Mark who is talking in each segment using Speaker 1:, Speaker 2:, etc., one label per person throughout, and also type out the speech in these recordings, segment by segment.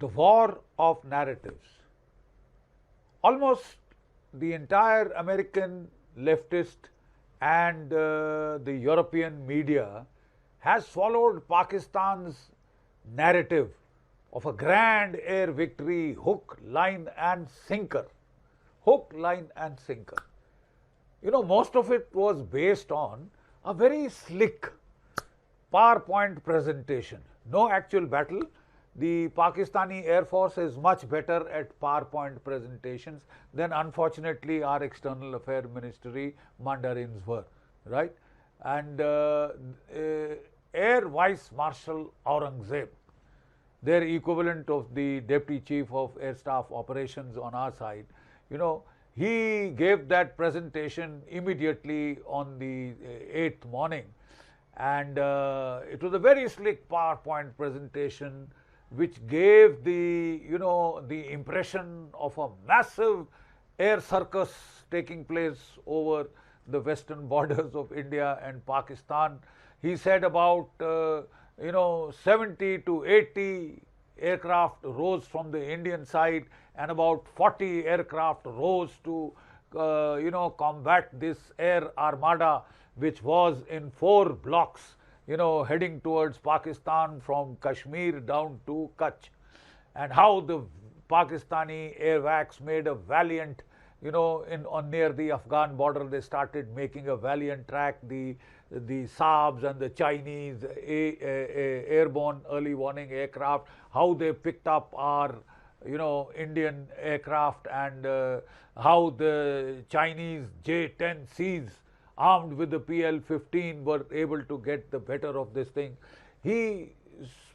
Speaker 1: the war of narratives. Almost the entire American leftist and the European media has followed Pakistan's narrative of a grand air victory, hook, line and sinker. Hook, line and sinker. You know, most of it was based on a very slick PowerPoint presentation. No actual battle. The Pakistani Air Force is much better at PowerPoint presentations than, unfortunately, our External Affairs Ministry mandarins were, right? And Air Vice Marshal Aurangzeb, their equivalent of the Deputy Chief of Air Staff Operations on our side, you know, he gave that presentation immediately on the 8th morning. And it was a very slick PowerPoint presentation which gave the, you know, the impression of a massive air circus taking place over the western borders of India and Pakistan. He said about, 70 to 80 aircraft rose from the Indian side and about 40 aircraft rose to, combat this air armada, which was in 4 blocks, heading towards Pakistan from Kashmir down to Kutch. And how the Pakistani airwacs made a valiant, near the Afghan border, they started making a valiant track. The Saabs and the Chinese airborne early warning aircraft, how they picked up our, Indian aircraft, and how the Chinese J-10Cs armed with the PL-15 were able to get the better of this thing. He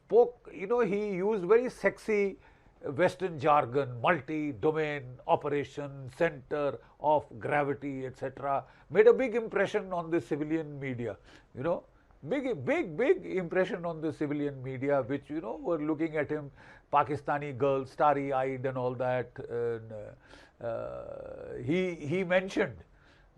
Speaker 1: spoke, he used very sexy Western jargon, multi-domain operation, center of gravity, etc. Made a big impression on the civilian media, big impression on the civilian media, which, were looking at him, Pakistani girls, starry-eyed and all that. He mentioned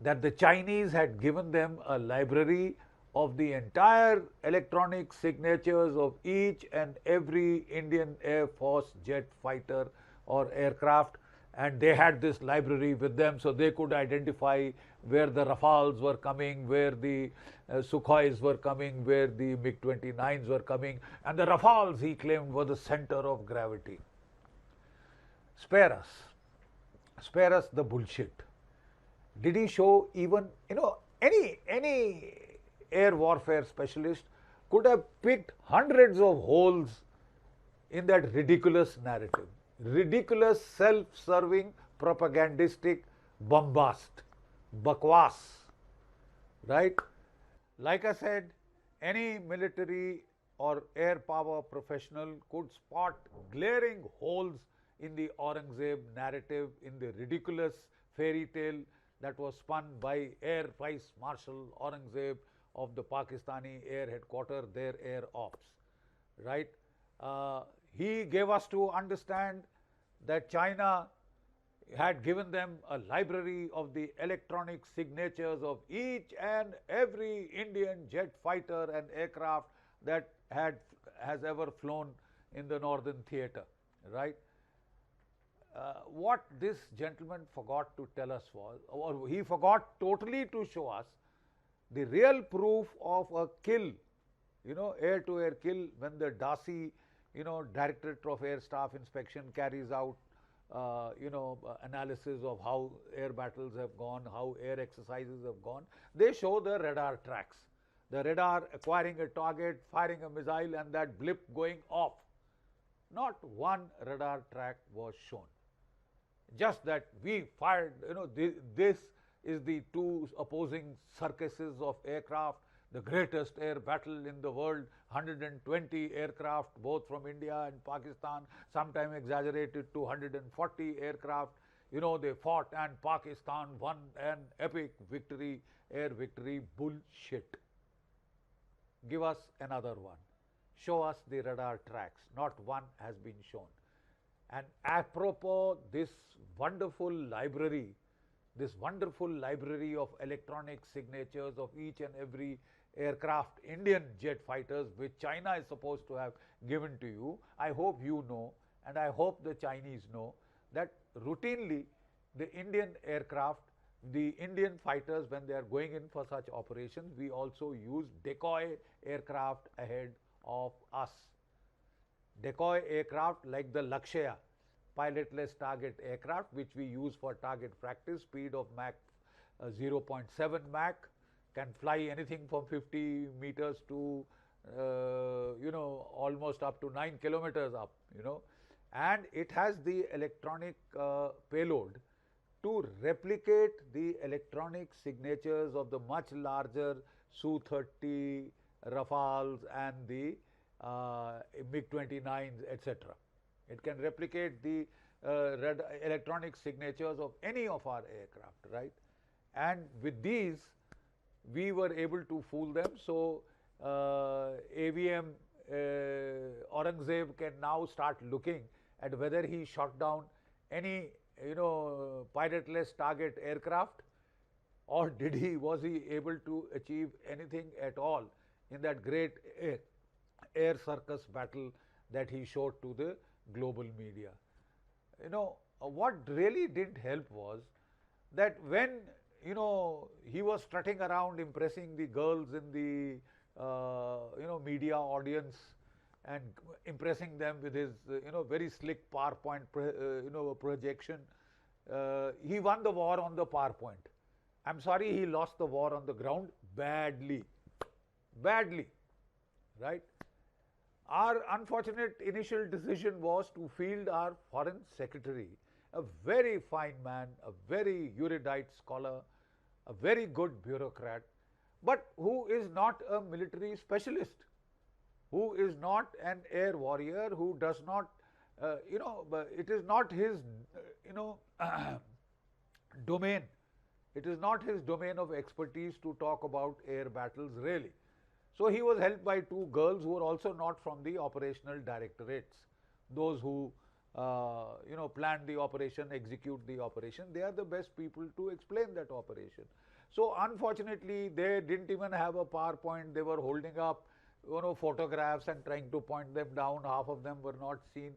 Speaker 1: that the Chinese had given them a library of the entire electronic signatures of each and every Indian Air Force jet fighter or aircraft, and they had this library with them, so they could identify where the Rafales were coming, where the Sukhois were coming, where the MiG-29s were coming, and the Rafales, he claimed, were the center of gravity. Spare us the bullshit. Did he show even, any air warfare specialist could have picked hundreds of holes in that ridiculous narrative. Ridiculous, self-serving, propagandistic bombast, bakwas, right? Like I said, any military or air power professional could spot glaring holes in the Aurangzeb narrative, in the ridiculous fairy tale that was spun by Air Vice Marshal Aurangzeb of the Pakistani Air Headquarters, their Air Ops, right? He gave us to understand that China had given them a library of the electronic signatures of each and every Indian jet fighter and aircraft that has ever flown in the Northern Theatre, right? What this gentleman forgot to tell us was, or he forgot totally to show us, the real proof of a kill, air-to-air kill, when the DASI, Directorate of Air Staff Inspection carries out, analysis of how air battles have gone, how air exercises have gone. They show the radar tracks. The radar acquiring a target, firing a missile, and that blip going off. Not one radar track was shown. Just that we fired, this is the two opposing circuses of aircraft, the greatest air battle in the world, 120 aircraft, both from India and Pakistan, sometimes exaggerated to 140 aircraft. They fought and Pakistan won an epic victory, air victory. Bullshit. Give us another one. Show us the radar tracks. Not one has been shown. And apropos this wonderful library of electronic signatures of each and every aircraft, Indian jet fighters, which China is supposed to have given to you, I hope you know, and I hope the Chinese know, that routinely the Indian aircraft, the Indian fighters, when they are going in for such operations, we also use decoy aircraft ahead of us. Decoy aircraft like the Lakshya, pilotless target aircraft, which we use for target practice, speed of Mach 0.7 Mach, can fly anything from 50 meters to almost up to 9 kilometers up, and it has the electronic payload to replicate the electronic signatures of the much larger Su-30 Rafales and the MiG-29s, etc. It can replicate the electronic signatures of any of our aircraft, right? And with these, we were able to fool them. So AVM Aurangzeb can now start looking at whether he shot down any pilotless target aircraft, or was he able to achieve anything at all in that great air circus battle that he showed to the global media. What really didn't help was that when he was strutting around impressing the girls in the media audience and impressing them with his very slick PowerPoint projection, he won the war on the PowerPoint. I'm sorry, he lost the war on the ground badly, right? Our unfortunate initial decision was to field our foreign secretary, a very fine man, a very erudite scholar, a very good bureaucrat, but who is not a military specialist, who is not an air warrior, who does not, it is not his, domain. It is not his domain of expertise to talk about air battles, really. So he was helped by two girls who were also not from the operational directorates. Those who, planned the operation, execute the operation, they are the best people to explain that operation. So unfortunately, they didn't even have a PowerPoint. They were holding up, photographs and trying to point them down. Half of them were not seen.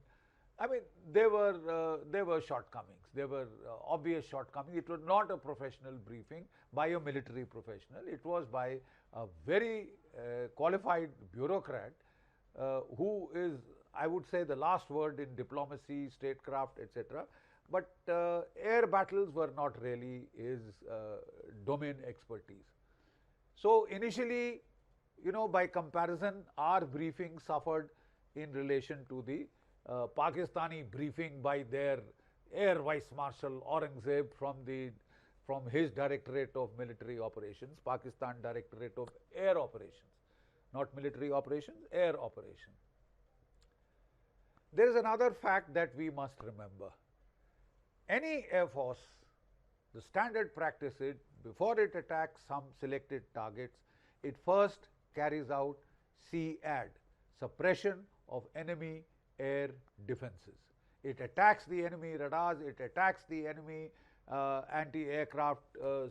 Speaker 1: I mean, there were shortcomings. There were obvious shortcomings. It was not a professional briefing by a military professional. It was by a very qualified bureaucrat who is, I would say, the last word in diplomacy, statecraft, etc. But air battles were not really his domain expertise. So initially, by comparison, our briefing suffered in relation to the Pakistani briefing by their Air Vice Marshal Aurangzeb from his Directorate of Military Operations, Pakistan Directorate of Air Operations, not military operations, air operations. There is another fact that we must remember. Any air force, the standard practice is, before it attacks some selected targets, it first carries out SEAD, suppression of enemy air defenses. It attacks the enemy radars, it attacks the enemy anti-aircraft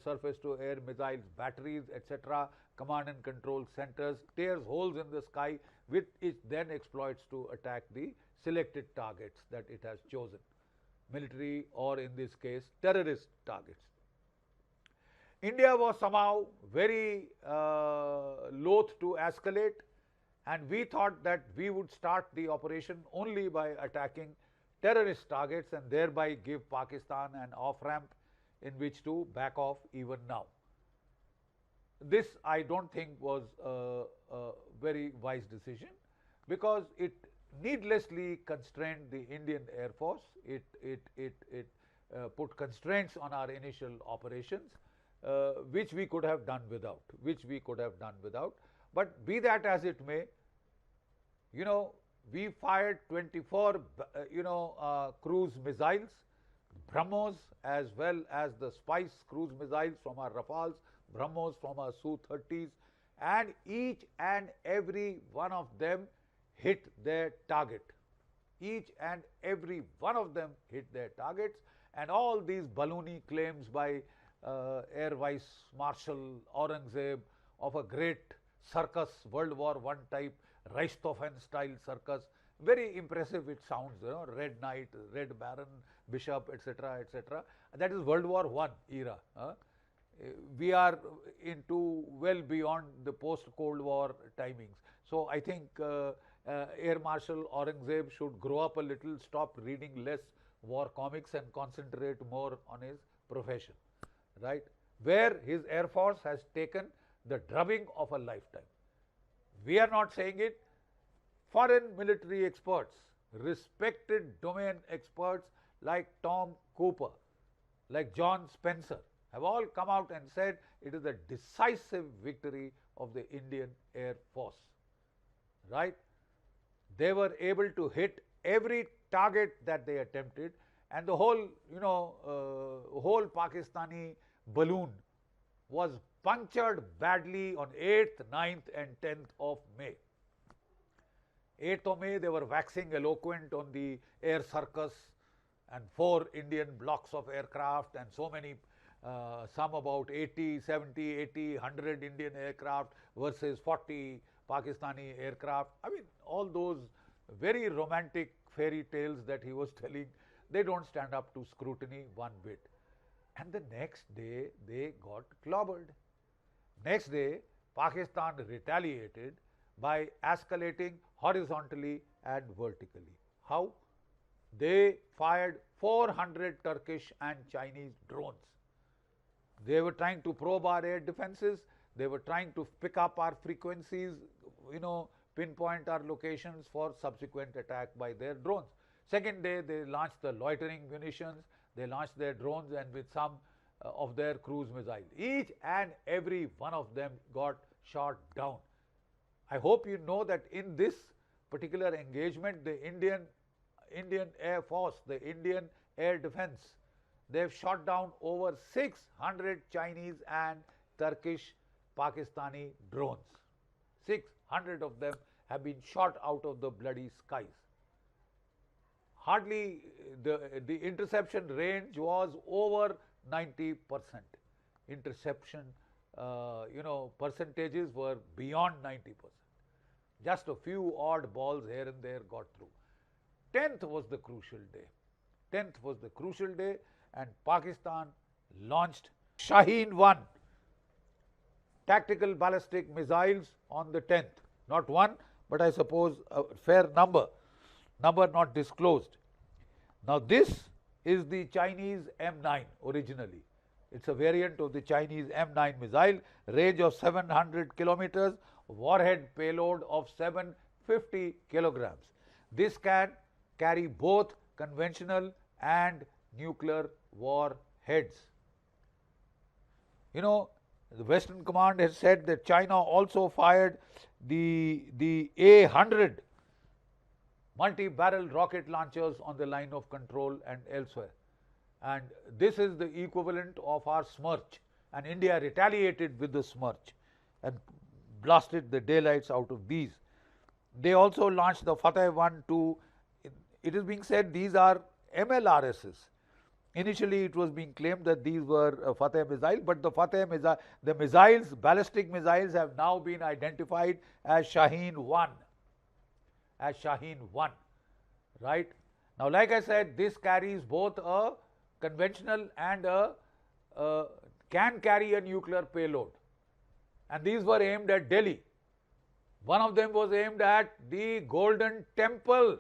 Speaker 1: surface-to-air missiles, batteries, etc., command and control centers, tears holes in the sky, which it then exploits to attack the selected targets that it has chosen, military or in this case terrorist targets. India was somehow very loath to escalate, and we thought that we would start the operation only by attacking terrorist targets and thereby give Pakistan an off-ramp in which to back off even now. This I don't think was a very wise decision, because it needlessly constrained the Indian Air Force. It put constraints on our initial operations, which we could have done without. But be that as it may, we fired 24 cruise missiles, BrahMos, as well as the Spice cruise missiles from our Rafales, BrahMos from our Su-30s, and each and every one of them hit their target. Each and every one of them hit their targets, and all these balloony claims by Air Vice Marshal Aurangzeb of a great circus, World War I type Reichshofen style circus, Very impressive it sounds, Red Knight, Red Baron, Bishop, etc., etc. That is World War I era. We are into well beyond the post-Cold War timings. So I think Air Marshal Aurangzeb should grow up a little, stop reading less war comics and concentrate more on his profession, right? Where his Air Force has taken the drubbing of a lifetime. We are not saying it. Foreign military experts, respected domain experts like Tom Cooper, like John Spencer, have all come out and said it is a decisive victory of the Indian Air Force, right? They were able to hit every target that they attempted, and the whole, whole Pakistani balloon was punctured badly on 8th, 9th and 10th of May. 8th of May, they were waxing eloquent on the air circus and 4 Indian blocks of aircraft and so many, some about 80, 70, 80, 100 Indian aircraft versus 40 Pakistani aircraft. I mean, all those very romantic fairy tales that he was telling, they don't stand up to scrutiny one bit. And the next day, they got clobbered. Next day, Pakistan retaliated by escalating horizontally and vertically. How? They fired 400 Turkish and Chinese drones. They were trying to probe our air defenses. They were trying to pick up our frequencies, pinpoint our locations for subsequent attack by their drones. Second day, they launched the loitering munitions. They launched their drones and with some of their cruise missiles. Each and every one of them got shot down. I hope you know that in this particular engagement, the Indian Air Force, the Indian Air Defense, they have shot down over 600 Chinese and Turkish Pakistani drones. 600 of them have been shot out of the bloody skies. Hardly the interception range was over 90%. Interception, percentages were beyond 90%. Just a few odd balls here and there got through. 10th was the crucial day. 10th was the crucial day, and Pakistan launched Shaheen 1 tactical ballistic missiles on the 10th. Not one, but I suppose a fair number not disclosed. Now this is the Chinese M9 originally. It's a variant of the Chinese M9 missile, range of 700 kilometers, warhead payload of 750 kilograms. This can carry both conventional and nuclear warheads. The Western Command has said that China also fired the A-100 multi-barrel rocket launchers on the line of control and elsewhere. And this is the equivalent of our Smirch. And India retaliated with the Smirch and blasted the daylights out of these. They also launched the Fateh 1, 2. It is being said these are MLRSs. Initially, it was being claimed that these were Fateh missiles, but the Fateh missile, the missiles, ballistic missiles, have now been identified as Shaheen 1. As Shaheen 1, right? Now, like I said, this carries both a conventional and can carry a nuclear payload. And these were aimed at Delhi. One of them was aimed at the Golden Temple,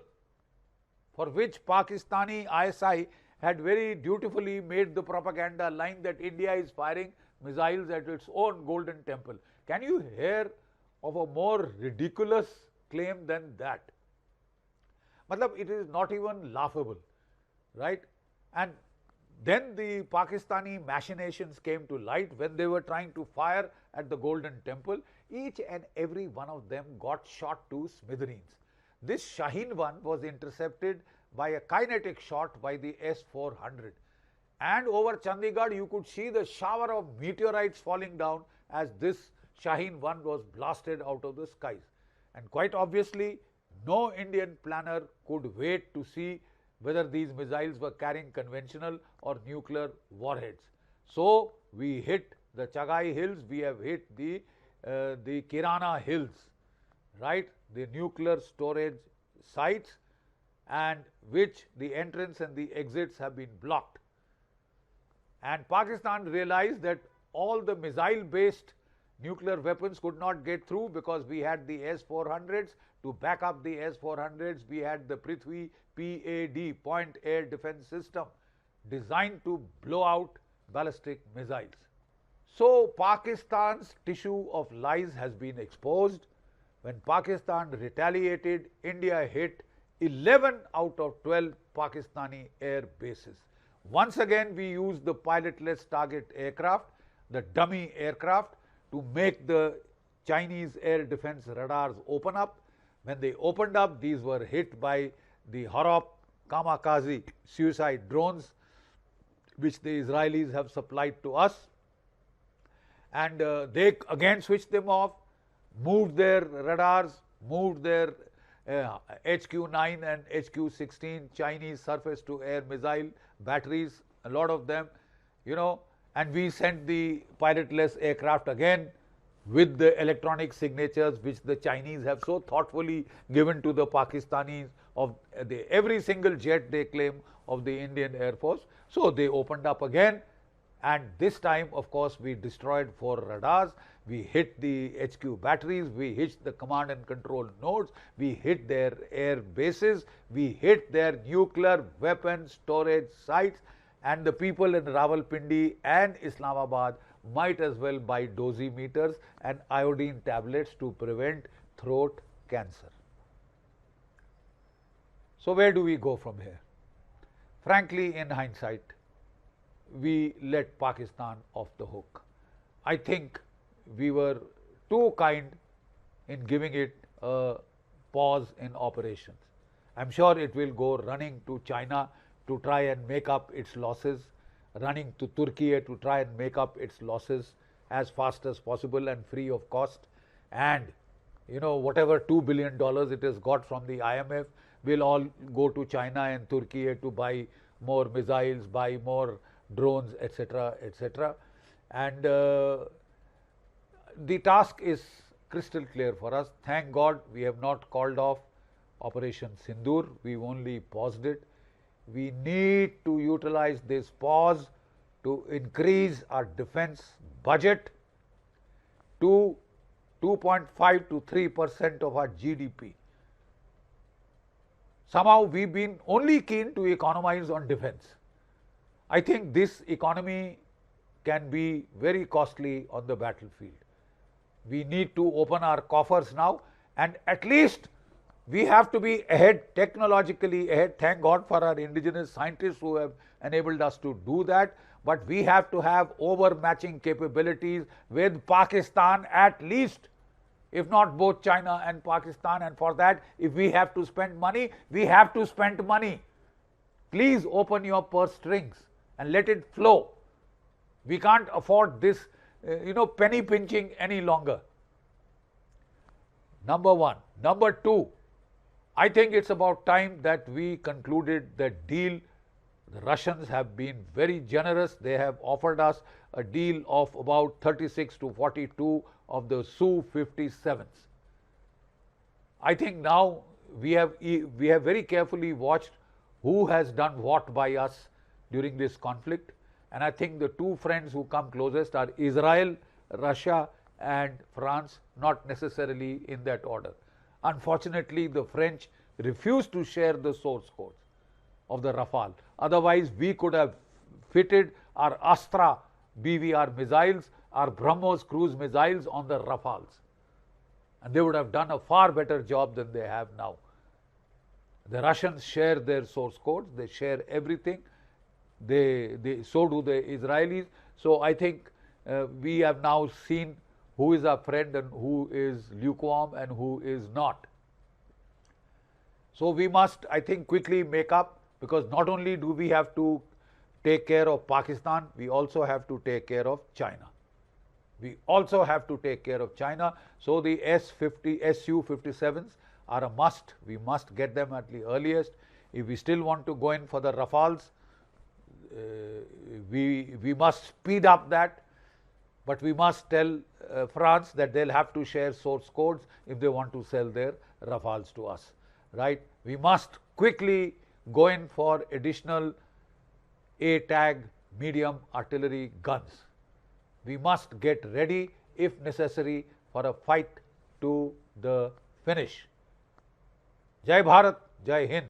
Speaker 1: for which Pakistani ISI had very dutifully made the propaganda line that India is firing missiles at its own Golden Temple. Can you hear of a more ridiculous claim than that? Matlab, it is not even laughable, right? And then the Pakistani machinations came to light when they were trying to fire at the Golden Temple. Each and every one of them got shot to smithereens. This Shaheen 1 was intercepted by a kinetic shot by the S-400. And over Chandigarh, you could see the shower of meteorites falling down as this Shaheen 1 was blasted out of the skies. And quite obviously, no Indian planner could wait to see whether these missiles were carrying conventional or nuclear warheads. So we hit the Chagai Hills, we have hit the Kirana Hills, right? The nuclear storage sites and which the entrance and the exits have been blocked. And Pakistan realized that all the missile-based nuclear weapons could not get through because we had the S-400s. To back up the S-400s, we had the Prithvi PAD, Point Air Defense System, designed to blow out ballistic missiles. So Pakistan's tissue of lies has been exposed. When Pakistan retaliated, India hit 11 out of 12 Pakistani air bases. Once again, we used the pilotless target aircraft, the dummy aircraft, to make the Chinese air defense radars open up. When they opened up, these were hit by the Harop kamikaze suicide drones, which the Israelis have supplied to us. And they again switched them off, moved their radars, moved their HQ-9 and HQ-16 Chinese surface-to-air missile batteries, a lot of them, and we sent the pilotless aircraft again with the electronic signatures which the Chinese have so thoughtfully given to the Pakistanis of every single jet they claim of the Indian Air Force. So they opened up again, and this time, of course, we destroyed 4 radars. We hit the HQ batteries, we hit the command and control nodes, we hit their air bases, we hit their nuclear weapon storage sites, and the people in Rawalpindi and Islamabad might as well buy dosimeters and iodine tablets to prevent throat cancer. So where do we go from here? Frankly, in hindsight, we let Pakistan off the hook. I think we were too kind in giving it a pause in operations. I'm sure it will go running to China to try and make up its losses, running to Turkey to try and make up its losses as fast as possible and free of cost. And whatever $2 billion it has got from the IMF will all go to China and Turkey to buy more missiles, buy more drones, etc., etc. And the task is crystal clear for us. Thank God we have not called off Operation Sindoor. We've only paused it. We need to utilize this pause to increase our defense budget to 2.5 to 3% of our GDP. Somehow we've been only keen to economize on defense. I think this economy can be very costly on the battlefield. We need to open our coffers now, and at least we have to be ahead, technologically ahead. Thank God for our indigenous scientists who have enabled us to do that. But we have to have overmatching capabilities with Pakistan at least, if not both China and Pakistan. And for that, if we have to spend money, we have to spend money. Please open your purse strings and let it flow. We can't afford this, penny pinching any longer. Number one. Number two, I think it's about time that we concluded the deal. The Russians have been very generous. They have offered us a deal of about 36 to 42 of the Su-57s. I think now we have very carefully watched who has done what by us during this conflict. And I think the two friends who come closest are Israel, Russia, and France, not necessarily in that order. Unfortunately, the French refused to share the source codes of the Rafale. Otherwise, we could have fitted our Astra BVR missiles, our BrahMos cruise missiles on the Rafales. And they would have done a far better job than they have now. The Russians share their source codes, they share everything. So do the Israelis. So I think we have now seen who is our friend and who is lukewarm and who is not. So we must, I think, quickly make up, because not only do we have to take care of Pakistan, we also have to take care of China. We also have to take care of China. So the Su-57s are a must. We must get them at the earliest. If we still want to go in for the Rafales, we must speed up that. But we must tell France that they'll have to share source codes if they want to sell their Rafales to us, right? We must quickly go in for additional A-tag medium artillery guns. We must get ready, if necessary, for a fight to the finish. Jai Bharat, Jai Hind.